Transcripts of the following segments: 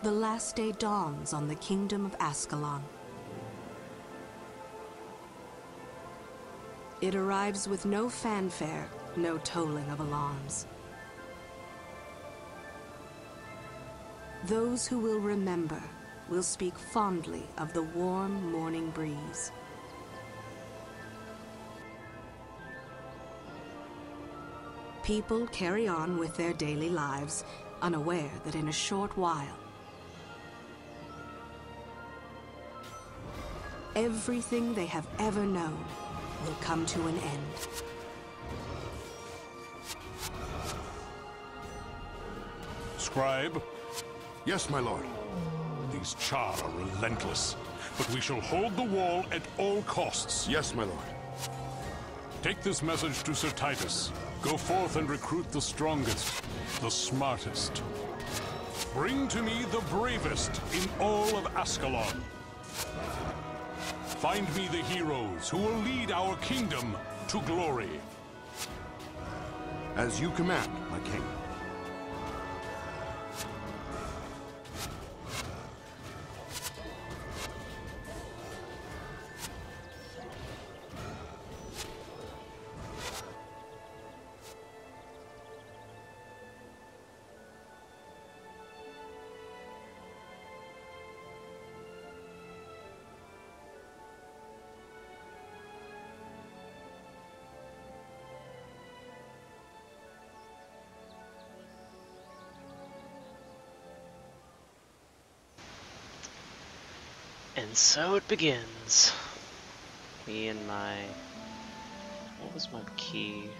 The last day dawns on the kingdom of Ascalon. It arrives with no fanfare, no tolling of alarms. Those who will remember will speak fondly of the warm morning breeze. People carry on with their daily lives, unaware that in a short while, everything they have ever known will come to an end. Scribe? Yes, my lord. These Char are relentless, but we shall hold the wall at all costs. Yes, my lord. Take this message to Sir Titus. Go forth and recruit the strongest, the smartest. Bring to me the bravest in all of Ascalon. Find me the heroes who will lead our kingdom to glory. As you command, my king. And so it begins. Me and my... What was my key?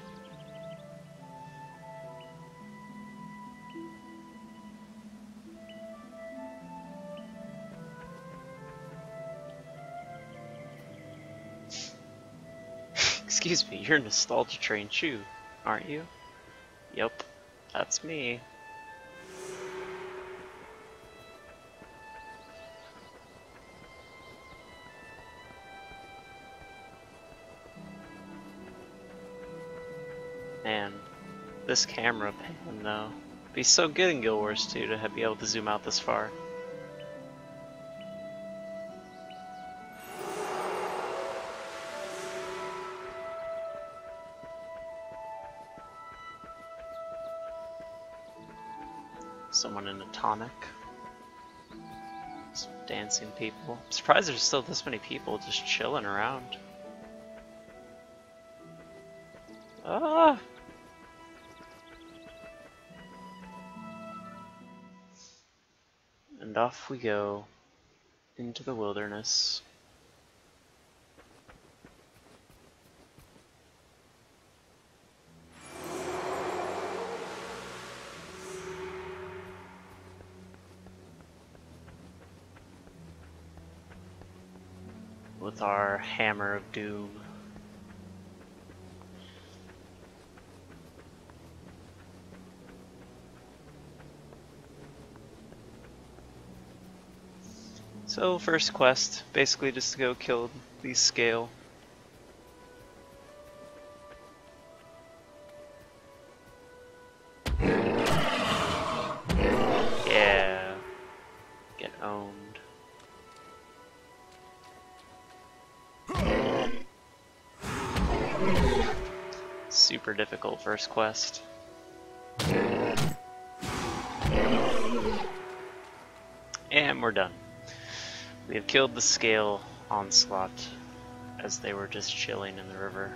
Excuse me, you're Nostalgia Train Chu, aren't you? Yup, that's me. Man, this camera pan though. Be so good in Guild Wars 2 to be able to zoom out this far. Someone in a tonic. Some dancing people. I'm surprised there's still this many people just chilling around. Ah! And off we go into the wilderness. With our hammer of doom. So first quest, basically just to go kill these scale. Yeah, get owned. Super difficult first quest. And we're done. We have killed the scale onslaught as they were just chilling in the river,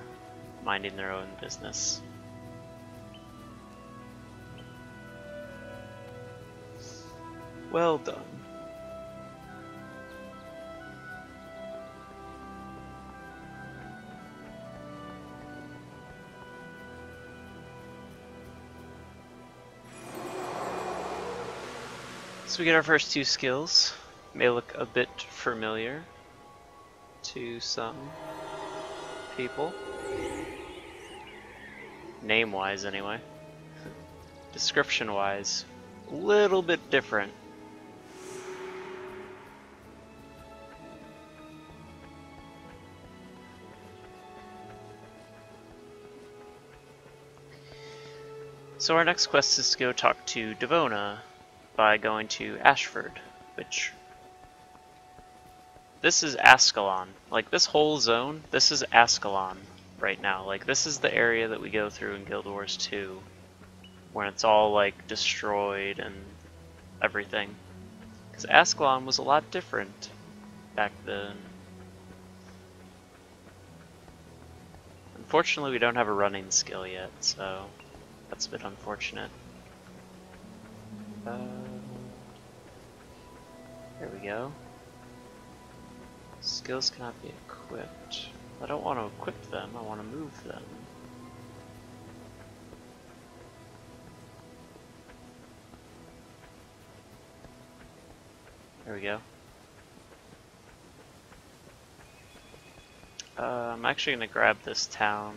minding their own business. Well done. So we get our first two skills. May look a bit familiar to some people. Name-wise, anyway. Description-wise, a little bit different. So our next quest is to go talk to Devona, by going to Ashford, which... This is Ascalon. Like, this whole zone, this is Ascalon right now. Like, this is the area that we go through in Guild Wars 2, when it's all, like, destroyed and everything. Because Ascalon was a lot different back then. Unfortunately, we don't have a running skill yet, so that's a bit unfortunate. There we go. Skills cannot be equipped. I don't want to equip them, I want to move them. There we go. I'm actually going to grab this town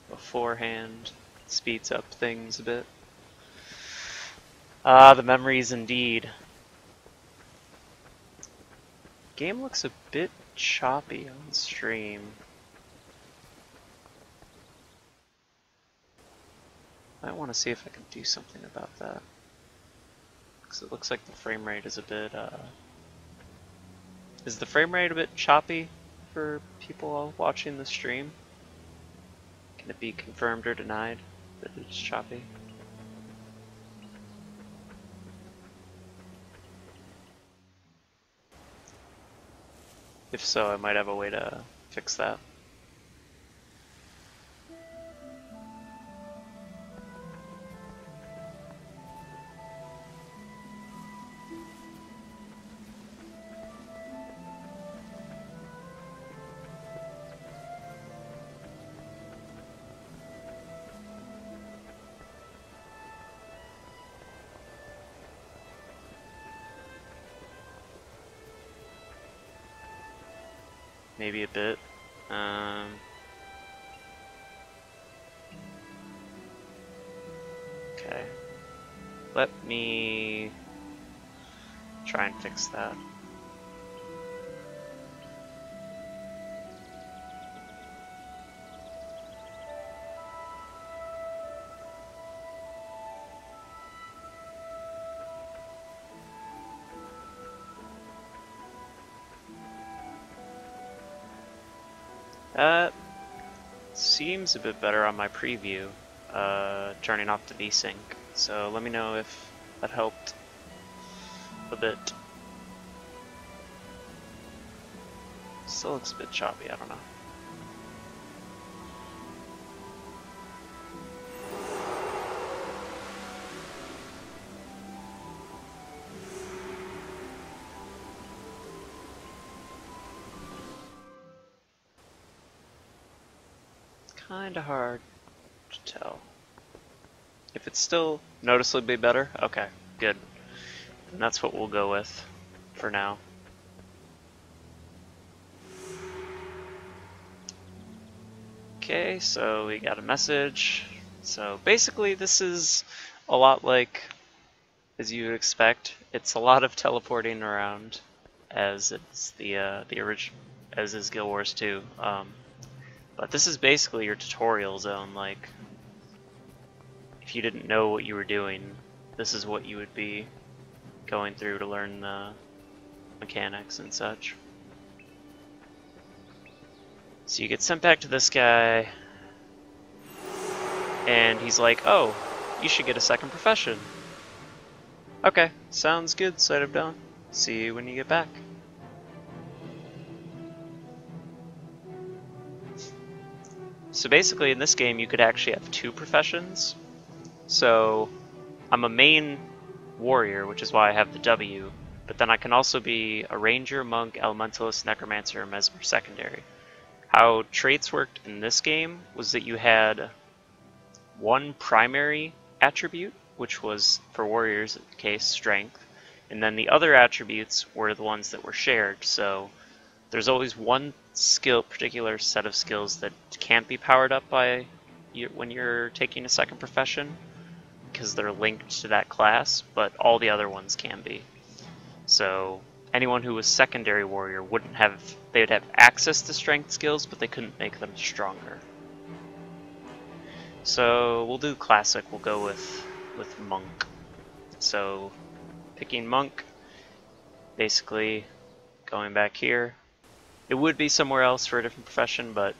beforehand. Speeds up things a bit. The memories indeed. Game looks a bit choppy on stream. I want to see if I can do something about that. Because it looks like the frame rate is a bit, Is the frame rate a bit choppy for people watching the stream? Can it be confirmed or denied that it's choppy? If so, I might have a way to fix that. Maybe a bit. Okay. Let me try and fix that. That seems a bit better on my preview, turning off the VSync. So let me know if that helped a bit. Still looks a bit choppy, I don't know. Kinda hard to tell. If it's still noticeably better, okay, good. And that's what we'll go with for now. Okay, so we got a message. So basically this is a lot like, as you would expect, it's a lot of teleporting around as it's the original, as is Guild Wars 2. But this is basically your tutorial zone. Like, if you didn't know what you were doing, this is what you would be going through to learn the mechanics and such. So you get sent back to this guy, and he's like, oh, you should get a second profession. Okay, sounds good, Sight of Dawn. See you when you get back. So basically in this game you could actually have two professions. So I'm a main warrior, which is why I have the W, but then I can also be a ranger, monk, elementalist, necromancer, or mesmer secondary. How traits worked in this game was that you had one primary attribute, which was for warriors in the case strength, and then the other attributes were the ones that were shared. So there's always one particular set of skills that can't be powered up by you when you're taking a second profession, because they're linked to that class, but all the other ones can be. So anyone who was secondary warrior wouldn't have, they would have access to strength skills, but they couldn't make them stronger. So we'll do classic, we'll go with monk. So picking monk, basically going back here. It would be somewhere else for a different profession, but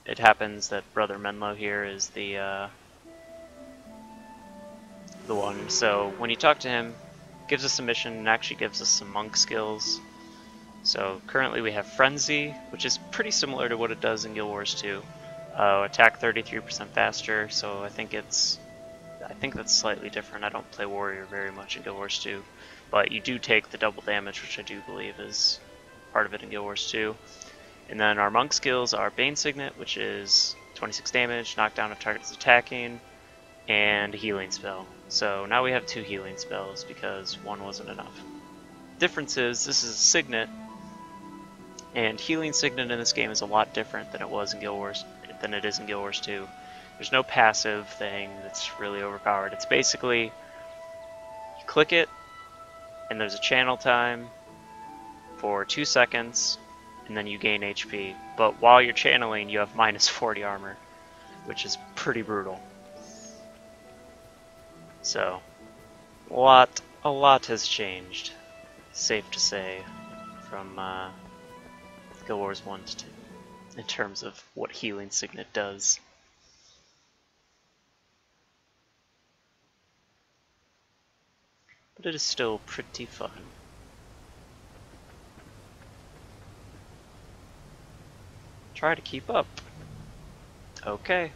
it happens that Brother Menlo here is the one. So when you talk to him, gives us a mission and actually gives us some monk skills. So currently we have Frenzy, which is pretty similar to what it does in Guild Wars 2. Attack 33% faster, so I think that's slightly different. I don't play Warrior very much in Guild Wars 2, but you do take the double damage, which I do believe is part of it in Guild Wars 2. And then our monk skills are Bane Signet, which is 26 damage, knockdown of targets attacking, and a healing spell. So now we have 2 healing spells because 1 wasn't enough. Difference is this is a Signet, and healing Signet in this game is a lot different than it is in Guild Wars 2. There's no passive thing that's really overpowered. It's basically you click it, and there's a channel time for 2 seconds, and then you gain HP. But while you're channeling, you have minus 40 armor, which is pretty brutal. So, a lot has changed, safe to say, from Guild Wars 1 to 2, in terms of what healing Signet does. But it is still pretty fun. Try to keep up. Okay.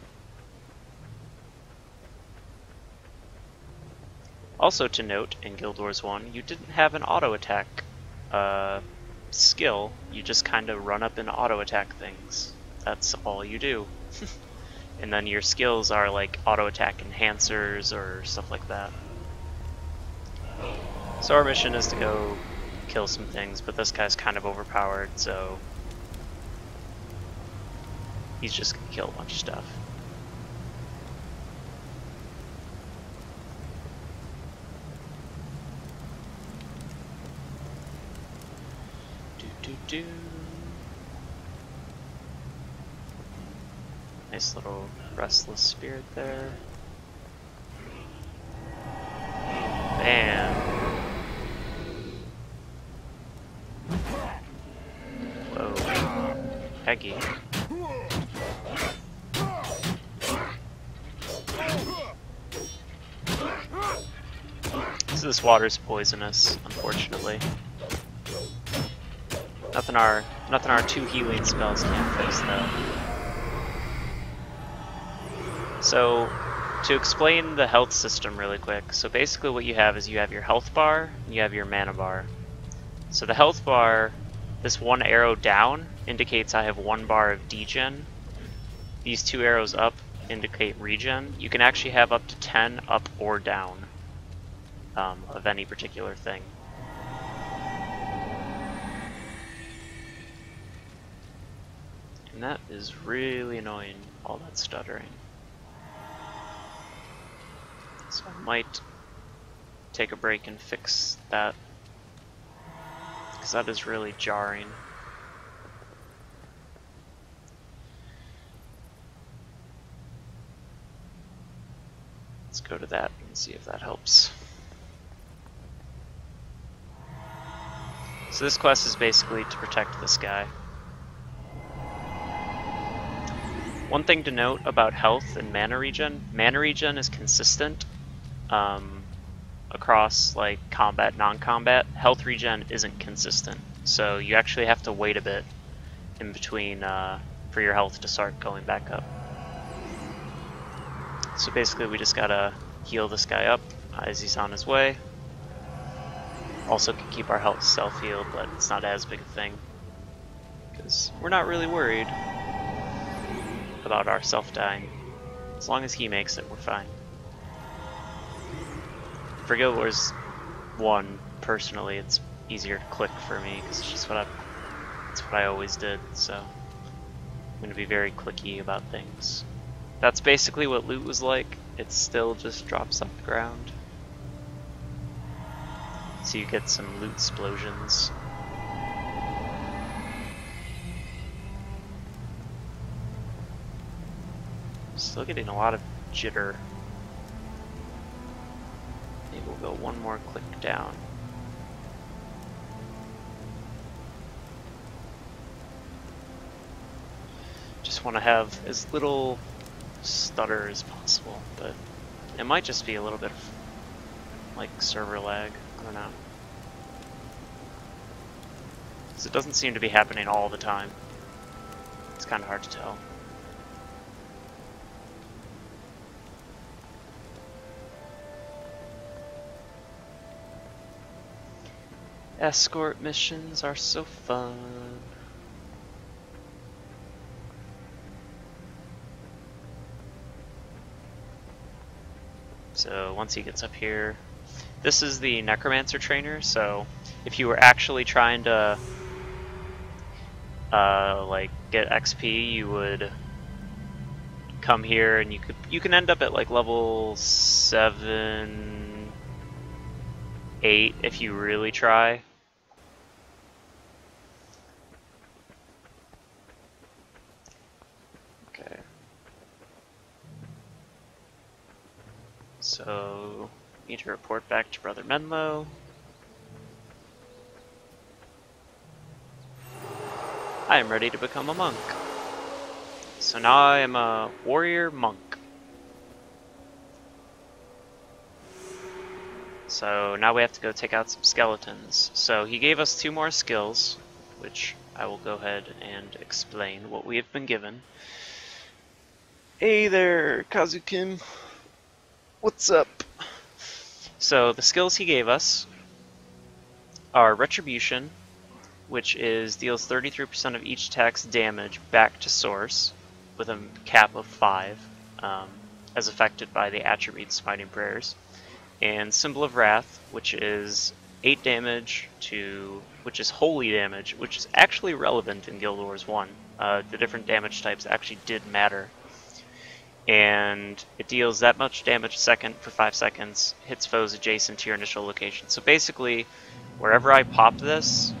Also to note, in Guild Wars 1, you didn't have an auto attack skill. You just kind of run up and auto attack things. That's all you do. And then your skills are like auto attack enhancers or stuff like that. So our mission is to go kill some things, but this guy's kind of overpowered, so he's just gonna kill a bunch of stuff. Do. Nice little restless spirit there. Bam. Whoa. Peggy. So this water's poisonous, unfortunately. Nothing our 2 healing spells can't fix though. So, to explain the health system really quick, so basically what you have is you have your health bar, and you have your mana bar. So the health bar, this 1 arrow down indicates I have 1 bar of degen. These 2 arrows up indicate regen. You can actually have up to 10 up or down of any particular thing. And that is really annoying, all that stuttering. So I might take a break and fix that, because that is really jarring. Let's go to that and see if that helps. So this quest is basically to protect this guy. One thing to note about health and mana regen is consistent across like combat, non-combat. Health regen isn't consistent, so you actually have to wait a bit in between for your health to start going back up. So basically we just gotta heal this guy up as he's on his way. Also can keep our health self-healed, but it's not as big a thing, because we're not really worried about our self-dying. As long as he makes it, we're fine. For Guild Wars 1, personally, it's easier to click for me, because it's just it's what I always did, so I'm going to be very clicky about things. That's basically what loot was like. It still just drops off the ground. So you get some loot explosions. Still getting a lot of jitter. Maybe we'll go 1 more click down. Just want to have as little stutter as possible, but it might just be a little bit of like server lag. I don't know. Because it doesn't seem to be happening all the time. It's kind of hard to tell. Escort missions are so fun. So once he gets up here, this is the Necromancer trainer, so if you were actually trying to like get XP, you would come here and you can end up at like level 7, 8 if you really try. Okay. So, need to report back to Brother Menlo. I am ready to become a monk. So now I am a warrior monk. So now we have to go take out some skeletons. So he gave us 2 more skills, which I will go ahead and explain what we have been given. Hey there, Kazukim. What's up? So the skills he gave us are Retribution, which deals 33% of each attack's damage back to source, with a cap of 5, as affected by the attribute Smiting Prayers. And Symbol of Wrath, which is 8 damage which is holy damage, which is actually relevant in Guild Wars 1. The different damage types actually did matter. And it deals that much damage a second for 5 seconds, hits foes adjacent to your initial location. So basically, wherever I pop this,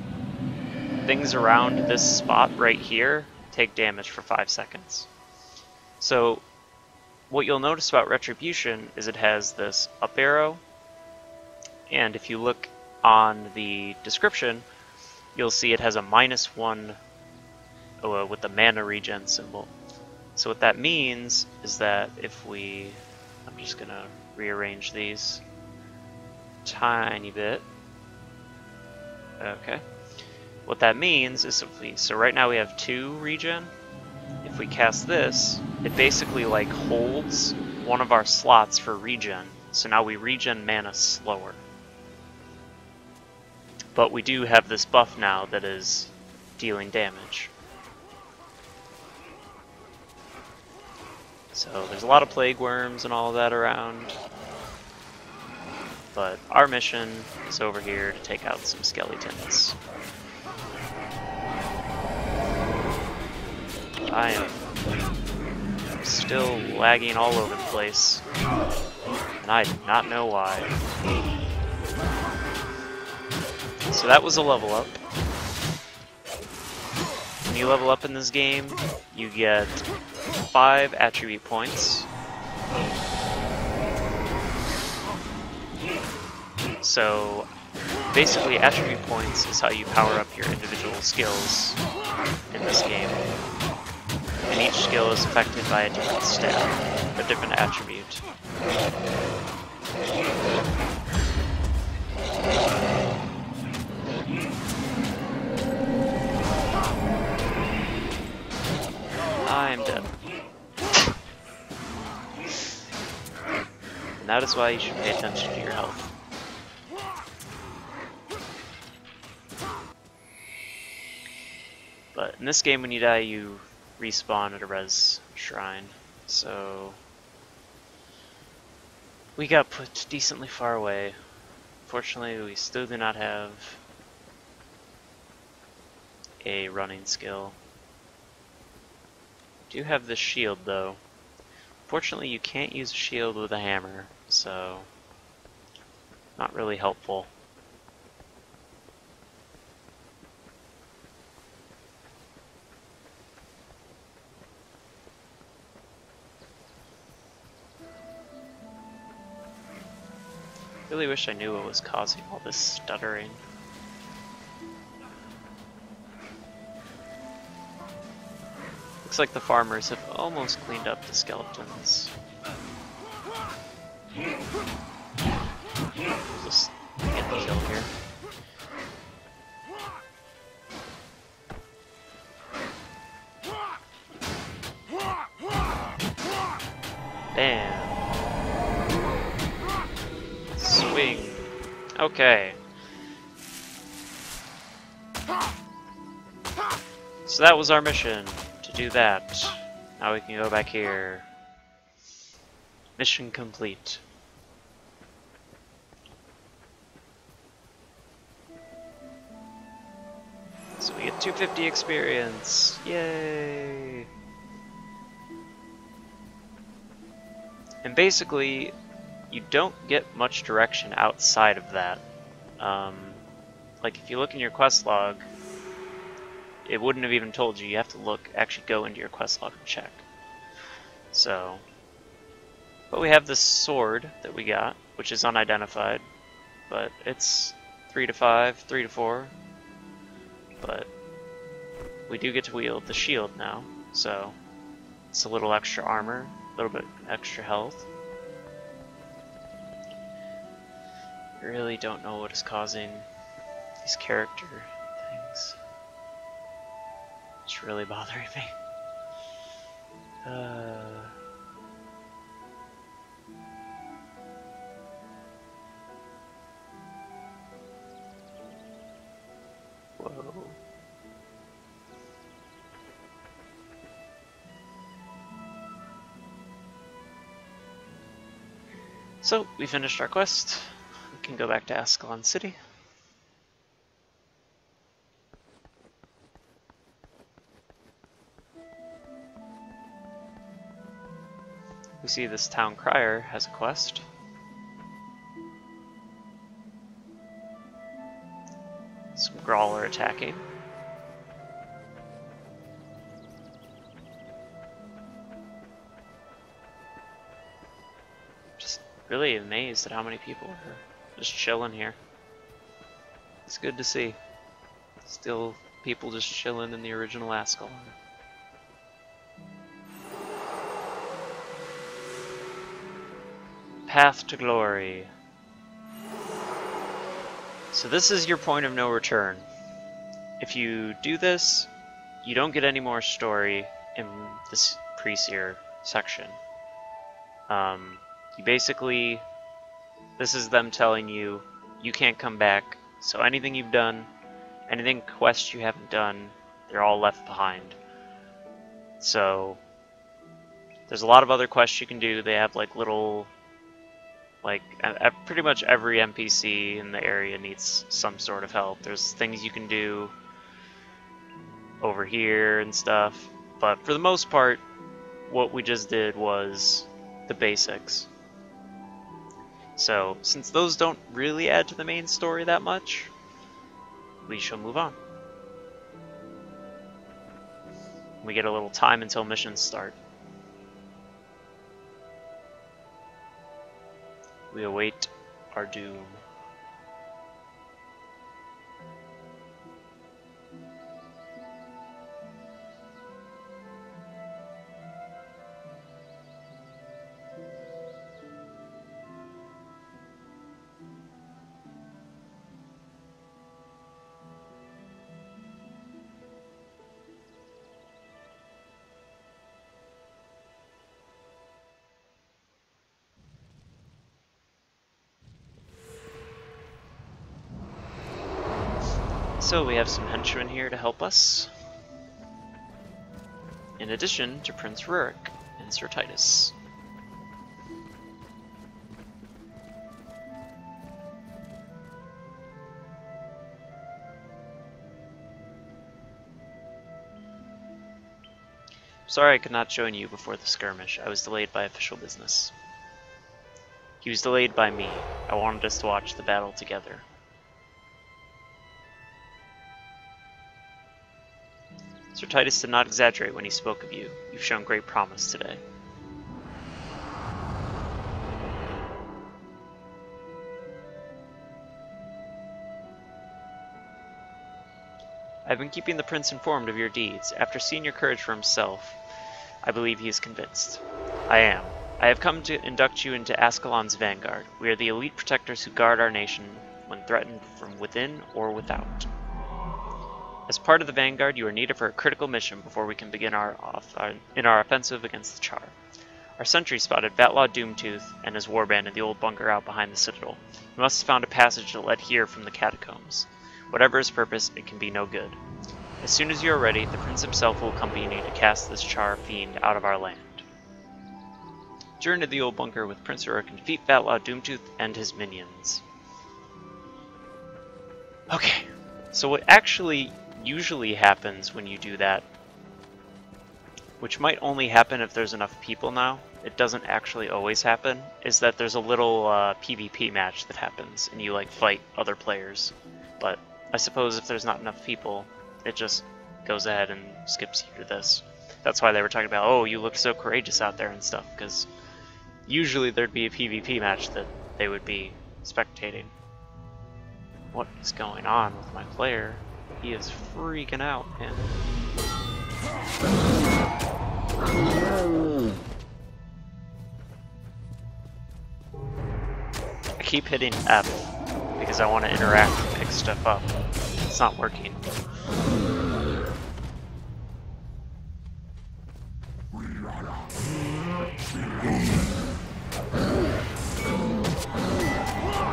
things around this spot right here take damage for 5 seconds. So what you'll notice about Retribution is it has this up arrow, and if you look on the description, you'll see it has a -1 with the mana regen symbol. So what that means is that if I'm just going to rearrange these tiny bit. Okay. What that means is so right now we have 2 regen. If we cast this, it basically like holds one of our slots for regen. So now we regen mana slower. But we do have this buff now that is dealing damage. So there's a lot of plague worms and all of that around. But our mission is over here to take out some skeletons. I am still lagging all over the place, and I do not know why. So that was a level up. When you level up in this game, you get 5 attribute points. So basically attribute points is how you power up your individual skills in this game. And each skill is affected by a different stat, a different attribute. I'm dead. And that is why you should pay attention to your health. But in this game, when you die, you respawn at a res shrine. So we got put decently far away. Fortunately, we still do not have a running skill. Do have this shield though. Fortunately, you can't use a shield with a hammer, so not really helpful. Really wish I knew what was causing all this stuttering. Looks like the farmers have almost cleaned up the skeletons. Just get the kill here. Bam. Swing. Okay. So that was our mission, to do that. Now we can go back here. Mission complete. So we get 250 experience. Yay! And basically, you don't get much direction outside of that. Like if you look in your quest log, it wouldn't have even told you. You have to look, actually go into your quest log and check. So, but we have this sword that we got, which is unidentified, but it's 3 to 5, 3 to 4. But we do get to wield the shield now, so it's a little extra armor, a little bit extra health. I really don't know what is causing these character things. It's really bothering me. Whoa. So, we finished our quest. We can go back to Ascalon City. We see this town crier has a quest. Some Grawler attacking. Just really amazed at how many people are just chilling here. It's good to see. Still people just chilling in the original Ascalon. Path to Glory. So this is your point of no return. If you do this, you don't get any more story in this Pre-Sear section. You basically, this is them telling you, you can't come back, so anything you've done, anything quest you haven't done, they're all left behind. So, there's a lot of other quests you can do. They have like little, like, pretty much every NPC in the area needs some sort of help. There's things you can do over here and stuff, but for the most part, what we just did was the basics. So, since those don't really add to the main story that much, we shall move on. We get a little time until missions start. We await our doom. So we have some henchmen here to help us, in addition to Prince Rurik and Sir Titus. Sorry I could not join you before the skirmish. I was delayed by official business. He was delayed by me. I wanted us to watch the battle together. Sir Titus did not exaggerate when he spoke of you. You've shown great promise today. I've been keeping the prince informed of your deeds. After seeing your courage for himself, I believe he is convinced. I am. I have come to induct you into Ascalon's vanguard. We are the elite protectors who guard our nation when threatened from within or without. As part of the vanguard, you are needed for a critical mission before we can begin our offensive against the Char. Our sentry spotted Batlaw Doomtooth and his warband in the old bunker out behind the citadel. He must have found a passage that led here from the catacombs. Whatever his purpose, it can be no good. As soon as you are ready, the prince himself will accompany you to cast this Char fiend out of our land. Journey to the old bunker with Prince Uruk and defeat Batlaw Doomtooth and his minions. Okay, so what actually usually happens when you do that, which might only happen if there's enough people now, it doesn't actually always happen, is that there's a little PvP match that happens and you like fight other players. But I suppose if there's not enough people, it just goes ahead and skips you to this. That's why they were talking about, oh, you look so courageous out there and stuff, because usually there'd be a PvP match that they would be spectating. What is going on with my player? He is freaking out, man. I keep hitting F because I want to interact and pick stuff up. It's not working.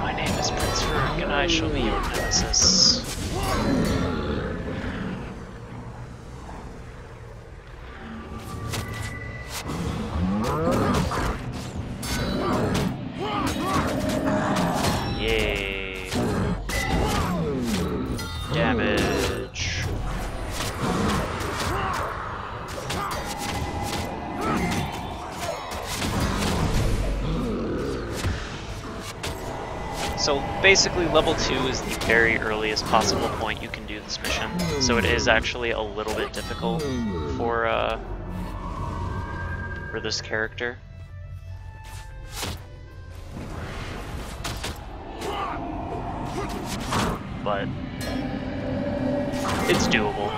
My name is Prince Uruk, and I shall be your nemesis. Yay. Damage. So basically level 2 is the very earliest possible point you can do this mission, so it is actually a little bit difficult for this character. But it's doable.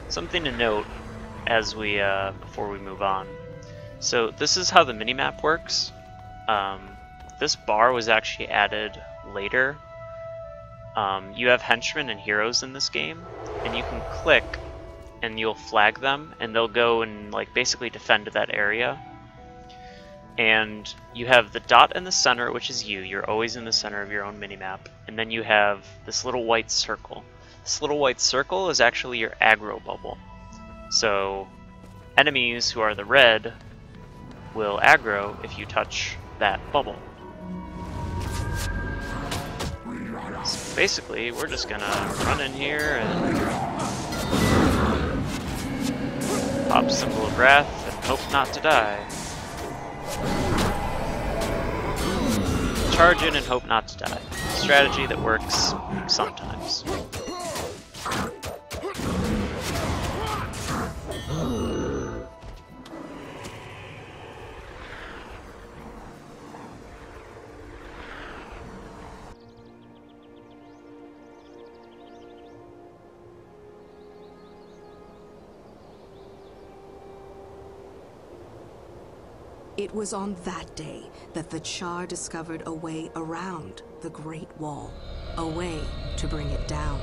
Something to note as we before we move on. So this is how the minimap works. This bar was actually added later. You have henchmen and heroes in this game, and you can click and you'll flag them, and they'll go and like basically defend that area. And you have the dot in the center, which is you. You're always in the center of your own minimap. And then you have this little white circle. This little white circle is actually your aggro bubble. So enemies who are the red will aggro if you touch that bubble. So basically, we're just gonna run in here and pop Symbol of Wrath and hope not to die. Charge in and hope not to die. Strategy that works sometimes. It was on that day that the Char discovered a way around the Great Wall, a way to bring it down.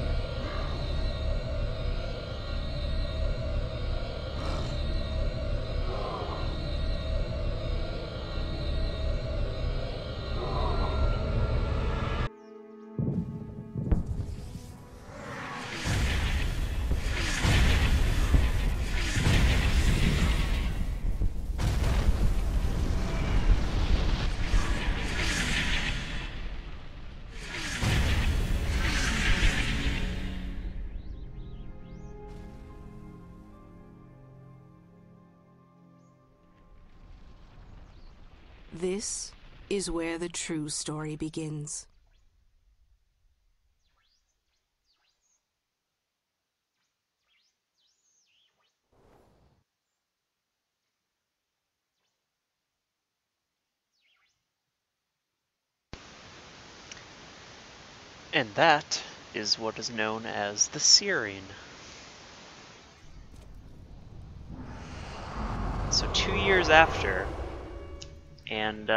This is where the true story begins. And that is what is known as the Searing. So 2 years after, and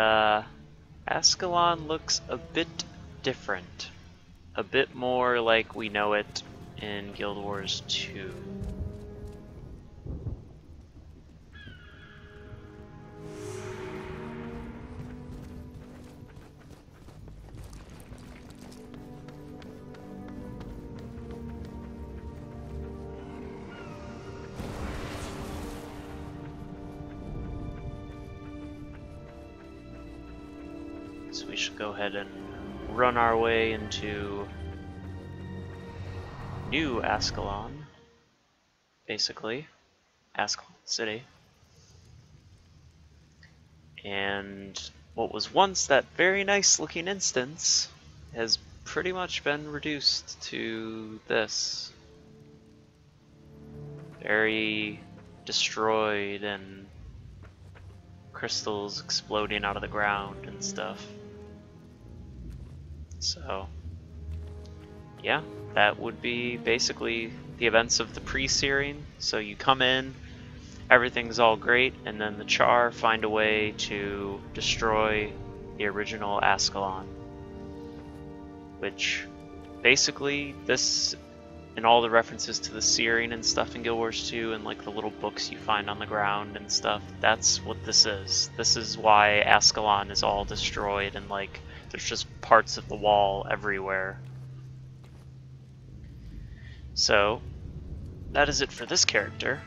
Ascalon looks a bit different. A bit more like we know it in Guild Wars 2. So we should go ahead and run our way into New Ascalon, basically, Ascalon City. And what was once that very nice looking instance has pretty much been reduced to this. Very destroyed and crystals exploding out of the ground and stuff. So, yeah, that would be basically the events of the Pre-Searing. So you come in, everything's all great, and then the Char find a way to destroy the original Ascalon. Which, basically, this, and all the references to the Searing and stuff in Guild Wars 2, and like the little books you find on the ground and stuff, that's what this is. This is why Ascalon is all destroyed, and like, there's just parts of the wall everywhere. So, that is it for this character.